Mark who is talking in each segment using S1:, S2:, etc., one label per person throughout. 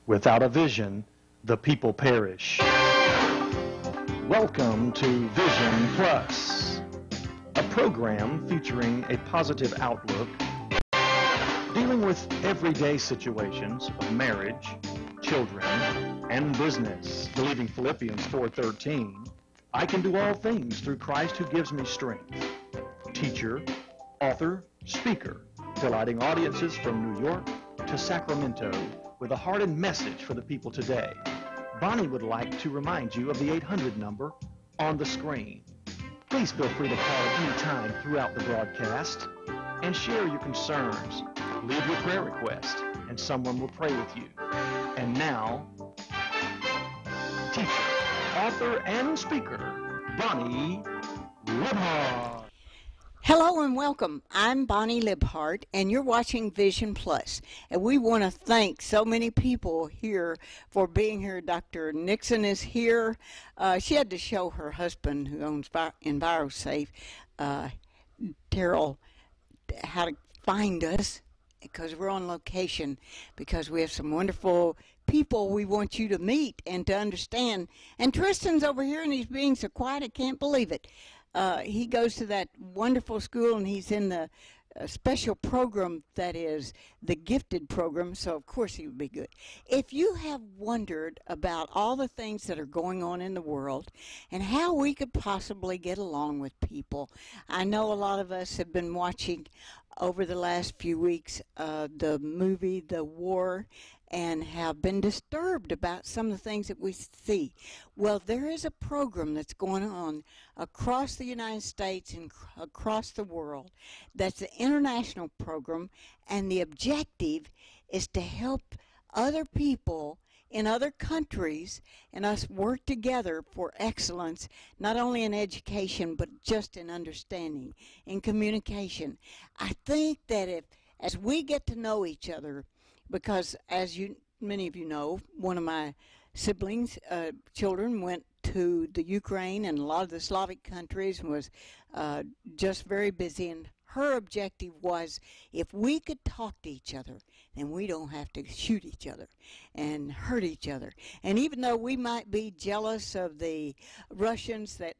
S1: Without a vision, the people perish. Welcome to Vision Plus, a program featuring a positive outlook, dealing with everyday situations of marriage, children, and business. Believing Philippians 4:13, I can do all things through Christ who gives me strength. Teacher, author, speaker, delighting audiences from New York to Sacramento with a heart and message for the people today. Bonnie would like to remind you of the 800 number on the screen. Please feel free to call at any time throughout the broadcast and share your concerns. Leave your prayer request and someone will pray with you. And now, teacher, author, and speaker, Bonnie Libhart.
S2: Hello and welcome. I'm Bonnie Libhart, and you're watching Vision Plus. And we want to thank so many people here for being here. Dr. Nixon is here. She had to show her husband, who owns EnviroSafe, Terrell, how to find us, because we're on location, because we have some wonderful people we want you to meet and to understand. And Tristan's over here, and he's being so quiet, I can't believe it. He goes to that wonderful school, and he's in the special program that is the gifted program, so of course he would be good. If you have wondered about all the things that are going on in the world and how we could possibly get along with people, I know a lot of us have been watching over the last few weeks the movie The War and have been disturbed about some of the things that we see. Well, there is a program that's going on across the United States and across the world that's an international program, and the objective is to help other people in other countries and us work together for excellence, not only in education but just in understanding, in communication. I think that as we get to know each other, because as many of you know, one of my siblings' children went to the Ukraine and a lot of the Slavic countries and was just very busy, and her objective was, if we could talk to each other, then we don't have to shoot each other and hurt each other. And even though we might be jealous of the Russians that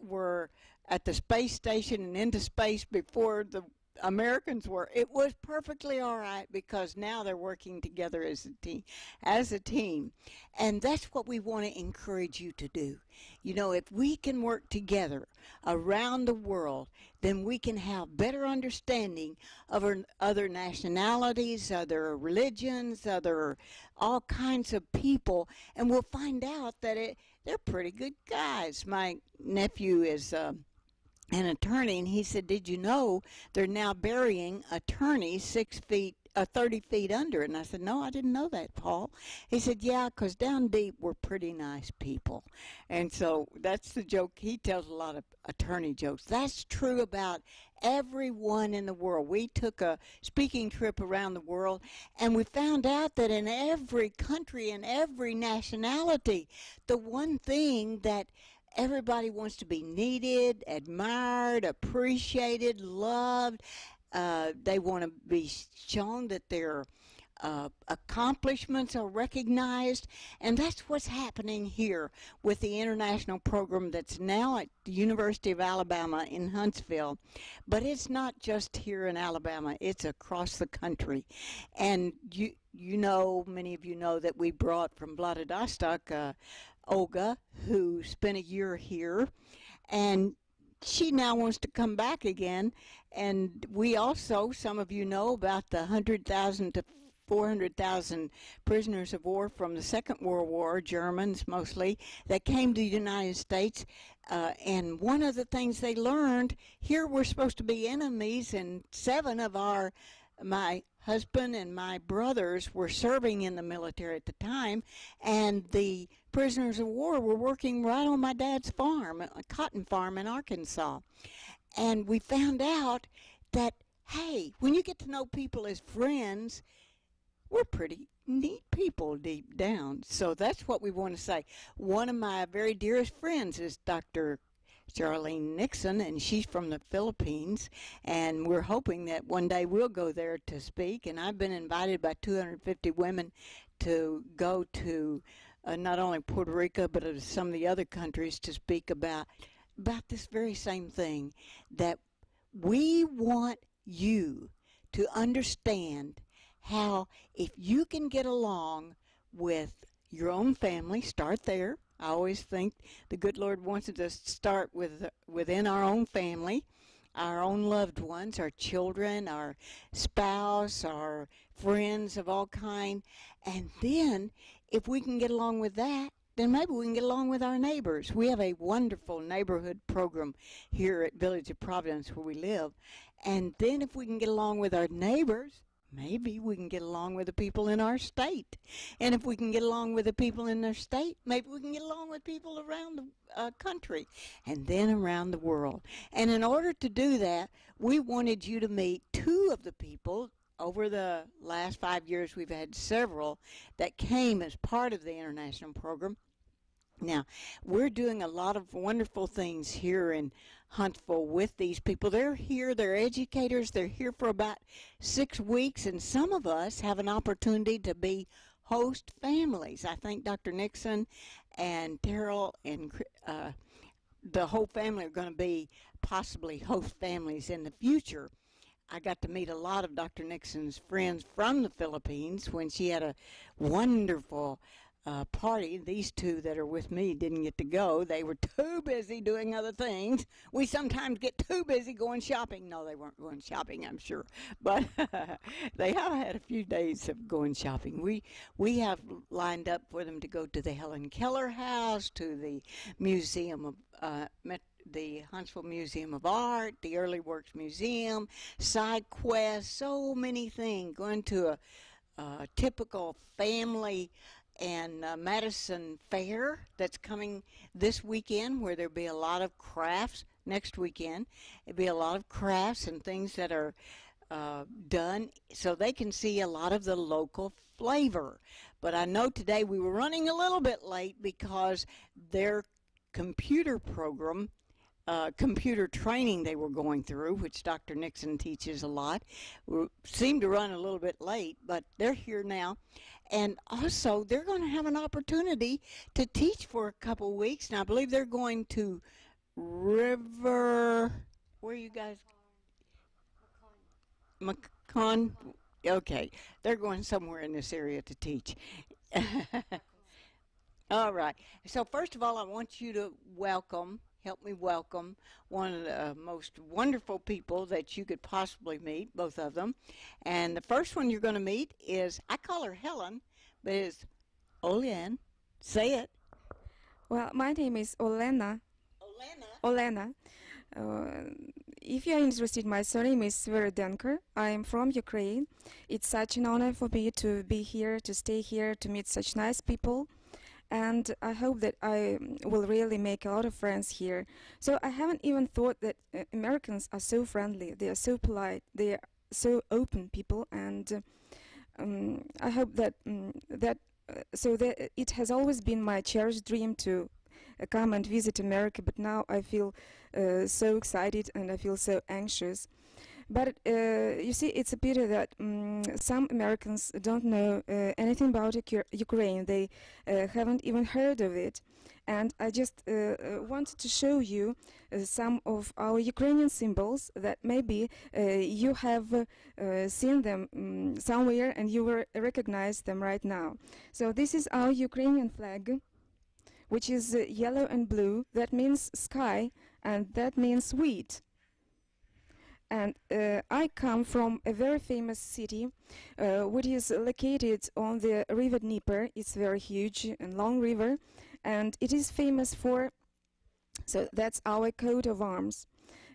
S2: were at the space station and into space before the Americans were, it was perfectly all right, because now they're working together as a team. And that's what we want to encourage you to do. You know, if we can work together around the world, then we can have better understanding of other nationalities, other religions, all kinds of people, and we'll find out that they're pretty good guys. My nephew is an attorney, and he said, did you know they're now burying attorneys 30 feet under? And I said, no, I didn't know that, Paul. He said, yeah, because down deep we're pretty nice people. And so that's the joke. He tells a lot of attorney jokes. That's true about everyone in the world. We took a speaking trip around the world, and we found out that in every country and every nationality, the one thing that everybody wants to be needed, admired, appreciated, loved. They want to be shown that their accomplishments are recognized. And that's what's happening here with the international program that's now at the University of Alabama in Huntsville. But it's not just here in Alabama. It's across the country. And you know, many of you know that we brought from Vladivostok Olga, who spent a year here, and she now wants to come back again. And we also, some of you know about the 100,000 to 400,000 prisoners of war from the Second World War, Germans mostly, that came to the United States. And one of the things they learned, here we're supposed to be enemies, and 7 of my husband and my brothers were serving in the military at the time, and the prisoners of war were working right on my dad's farm, a cotton farm in Arkansas. And we found out that, hey, when you get to know people as friends, we're pretty neat people deep down. So that's what we want to say. One of my very dearest friends is Dr. Charlene Nixon, and she's from the Philippines, and we're hoping that one day we'll go there to speak. And I've been invited by 250 women to go to not only Puerto Rico but some of the other countries to speak about this very same thing, that we want you to understand how if you can get along with your own family, start there. I always think the good Lord wants us to start within our own family, our own loved ones, our children, our spouse, our friends of all kind. And then if we can get along with that, then maybe we can get along with our neighbors. We have a wonderful neighborhood program here at Village of Providence where we live. And then if we can get along with our neighbors, maybe we can get along with the people in our state. And if we can get along with the people in their state, maybe we can get along with people around the country and then around the world. And in order to do that, we wanted you to meet two of the people. Over the last 5 years, we've had several that came as part of the international program. Now, we're doing a lot of wonderful things here in Huntsville with these people. They're here, they're educators, they're here for about 6 weeks, and some of us have an opportunity to be host families. I think Dr. Nixon and Terrell and the whole family are going to be possibly host families in the future. I got to meet a lot of Dr. Nixon's friends from the Philippines when she had a wonderful party. These two that are with me didn't get to go. They were too busy doing other things. We sometimes get too busy going shopping. No, they weren't going shopping, I'm sure. But they have had a few days of going shopping. We have lined up for them to go to the Helen Keller House, to the Museum of the Huntsville Museum of Art, the Early Works Museum, Side Quest, so many things. Going to a typical family and Madison Fair that's coming this weekend, where there'll be a lot of crafts. Next weekend, there'll be a lot of crafts and things that are done so they can see a lot of the local flavor. But I know today we were running a little bit late because their computer program, computer training they were going through, which Dr. Nixon teaches a lot, seemed to run a little bit late, but they're here now. And also, they're going to have an opportunity to teach for a couple weeks. And I believe they're going to River, where are you guys? McCon. Okay, they're going somewhere in this area to teach. All right. So first of all, I want you to help me welcome one of the most wonderful people that you could possibly meet, both of them. And the first one you're going to meet is, I call her Helen, but it's Olen. Say it.
S3: Well, my name is Olena.
S2: Olena.
S3: If you are interested, my surname is Sveredenko. I am from Ukraine. It's such an honor for me to be here, to stay here, to meet such nice people. And I hope that I will really make a lot of friends here. So I haven't even thought that Americans are so friendly. They are so polite. They are so open people. And I hope that it has always been my cherished dream to come and visit America. But now I feel so excited and I feel so anxious. But you see, it's a pity that some Americans don't know anything about Ukraine. They haven't even heard of it. And I just wanted to show you some of our Ukrainian symbols that maybe you have seen them somewhere and you will recognize them right now. So this is our Ukrainian flag, which is yellow and blue. That means sky, and that means wheat. And I come from a very famous city, which is located on the river Dnieper. It's very huge and long river, and it is famous for, so that's our coat of arms.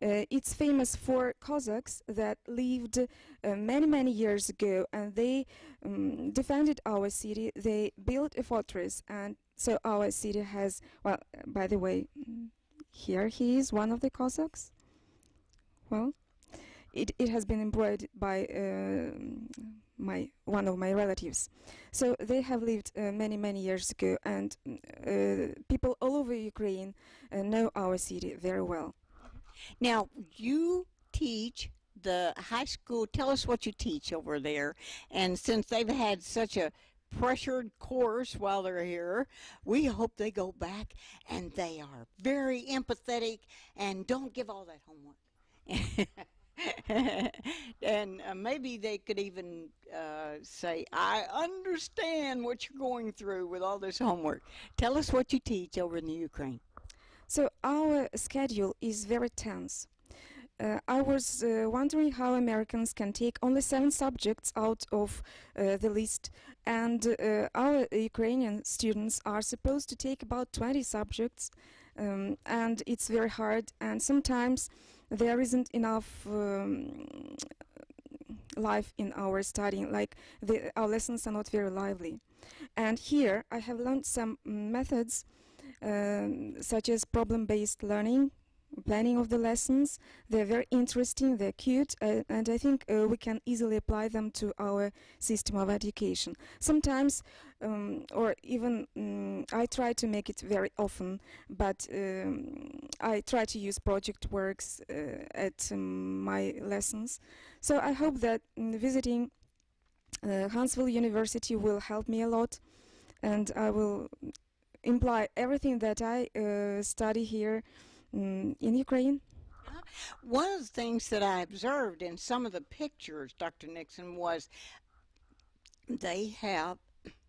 S3: It's famous for Cossacks that lived many years ago, and they defended our city. They built a fortress, and so our city has, well, by the way, here he is, one of the Cossacks. Well, it has been embroidered by one of my relatives. So they have lived many years ago, and people all over Ukraine know our city very well.
S2: Now, you teach the high school. Tell us what you teach over there. And since they've had such a pressured course while they're here. We hope they go back and they are very empathetic and don't give all that homework. And maybe they could even say, I understand what you're going through with all this homework. Tell us what you teach over in the Ukraine.
S3: So our schedule is very tense. I was wondering how Americans can take only 7 subjects out of the list, and our Ukrainian students are supposed to take about 20 subjects, and it's very hard, and sometimes there isn't enough life in our studying, like our lessons are not very lively. And here I have learned some methods such as problem-based learning, planning of the lessons. They're very interesting, they're cute, and I think we can easily apply them to our system of education. Sometimes, or even I try to make it very often, but I try to use project works at my lessons. So I hope that visiting Huntsville University will help me a lot, and I will imply everything that I study here in Ukraine.
S2: One of the things that I observed in some of the pictures, Dr. Nixon, was they have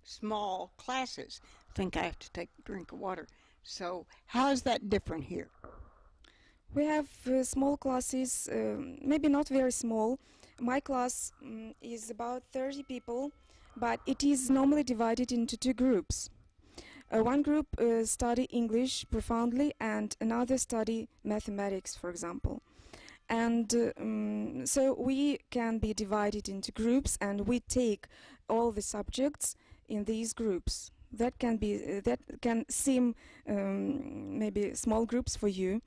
S2: small classes. I think I have to take a drink of water. So how is that different here?
S3: We have small classes, maybe not very small. My class is about 30 people, but it is normally divided into 2 groups. One group study English profoundly and another study mathematics, for example. And so we can be divided into groups and we take all the subjects in these groups. That can be that can seem maybe small groups for you,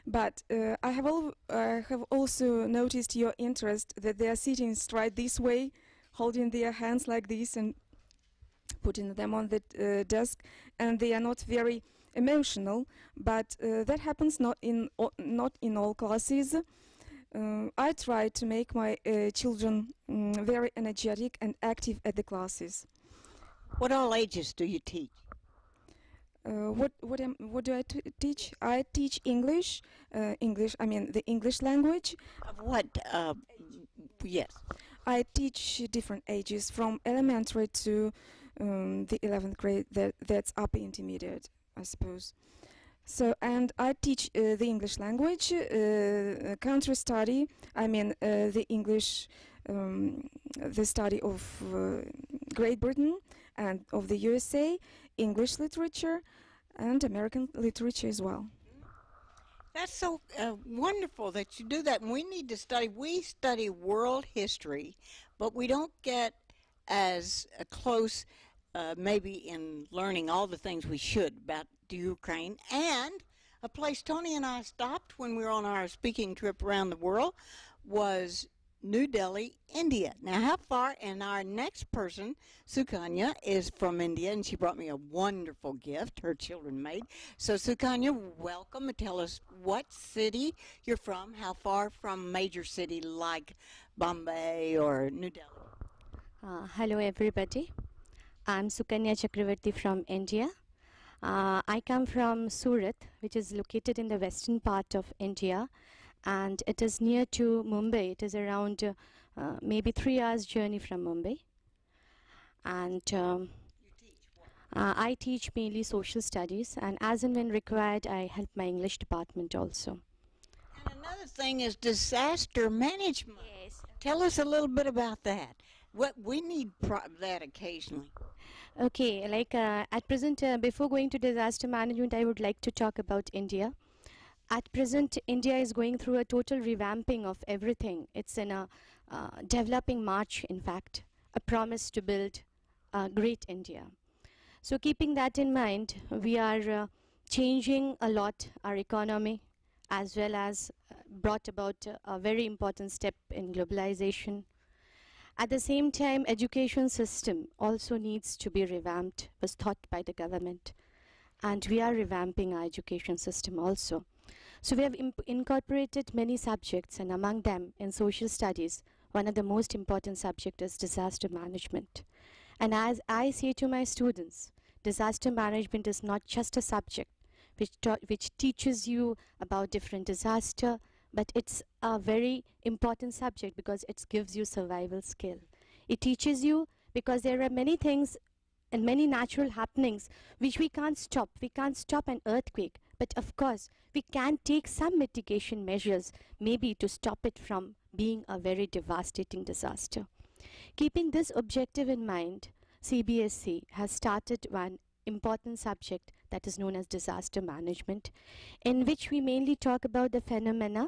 S3: but I have also noticed your interest that they are sitting straight this way, holding their hands like this and putting them on the desk, and they are not very emotional, but that happens not in all classes. I try to make my children very energetic and active at the classes.
S2: What all ages do you teach?
S3: What do I teach? I teach English. English. I mean the English language.
S2: Of what? Yes.
S3: I teach different ages, from elementary to the 11th grade. That's upper intermediate, I suppose. So, and I teach the English language, country study. I mean the English, the study of Great Britain and of the USA, English literature, and American literature as well.
S2: That's so wonderful that you do that. And we need to study. We study world history, but we don't get as close maybe in learning all the things we should about the Ukraine. And a place Tony and I stopped when we were on our speaking trip around the world was New Delhi, India. Now, how far? And our next person, Sukanya, is from India, and she brought me a wonderful gift her children made. So, Sukanya, welcome, and tell us what city you're from, how far from major city like Bombay or New Delhi.
S4: Hello, everybody. I'm Sukanya Chakravarti from India. I come from Surat, which is located in the western part of India, and it is near to Mumbai. It is around maybe 3 hours journey from Mumbai. And
S2: You teach what?
S4: I teach mainly social studies, and as and when required, I help my English department also.
S2: And another thing is disaster management.
S4: Yes.
S2: Tell us a little bit about that. What we need that occasionally.
S4: Okay, like at present, before going to disaster management, I would like to talk about India. At present, India is going through a total revamping of everything. It's in a developing march, in fact, a promise to build a great India. So keeping that in mind, we are changing a lot our economy, as well as brought about a very important step in globalization. At the same time, education system also needs to be revamped, was thought by the government. And we are revamping our education system also. So we have incorporated many subjects, and among them in social studies, one of the most important subjects is disaster management. And as I say to my students, disaster management is not just a subject which teaches you about different disaster, but it's a very important subject because it gives you survival skill. It teaches you because there are many things and many natural happenings which we can't stop. We can't stop an earthquake, but of course we can take some mitigation measures maybe to stop it from being a very devastating disaster. Keeping this objective in mind, CBSE has started one important subject that is known as disaster management, in which we mainly talk about the phenomena,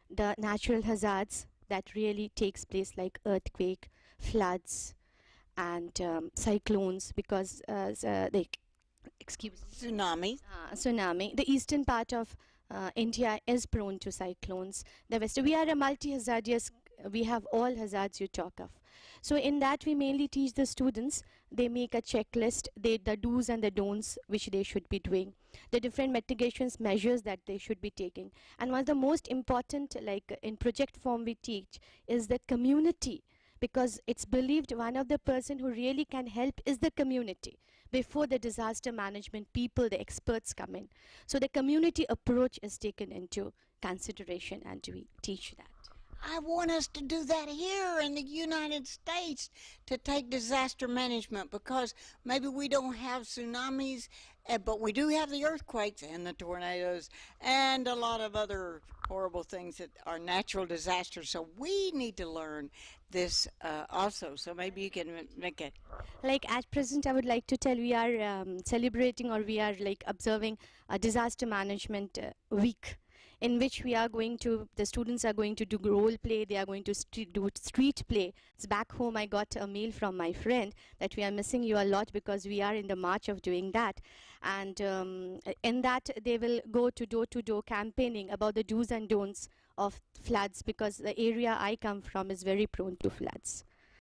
S4: the natural hazards that really takes place like earthquake, floods, and cyclones, because tsunami. The eastern part of India is prone to cyclones. The west, we are a multi-hazardous. We have all hazards you talk of. So in that we mainly teach the students. They make a checklist, the do's and the don'ts which they should be doing, the different mitigation measures that they should be taking. And one of the most important, like in project form we teach, is the community, because it's believed one of the person who really can help is the community before the disaster management people, the experts come in. So the community approach is taken into consideration and we teach that.
S2: I want us to do that here in the United States, to take disaster management, because maybe we don't have tsunamis, but we do have the earthquakes and the tornadoes and a lot of other horrible things that are natural disasters. So we need to learn this also. So maybe you can make it.
S4: Like at present, I would like to tell we are celebrating, or we are like observing a disaster management week, in which we are going to, the students are going to do role play, they are going to do street play. It's back home, I got a mail from my friend that we are missing you a lot because we are in the march of doing that. And in that they will go to door campaigning about the do's and don'ts of floods, because the area I come from is very prone to floods.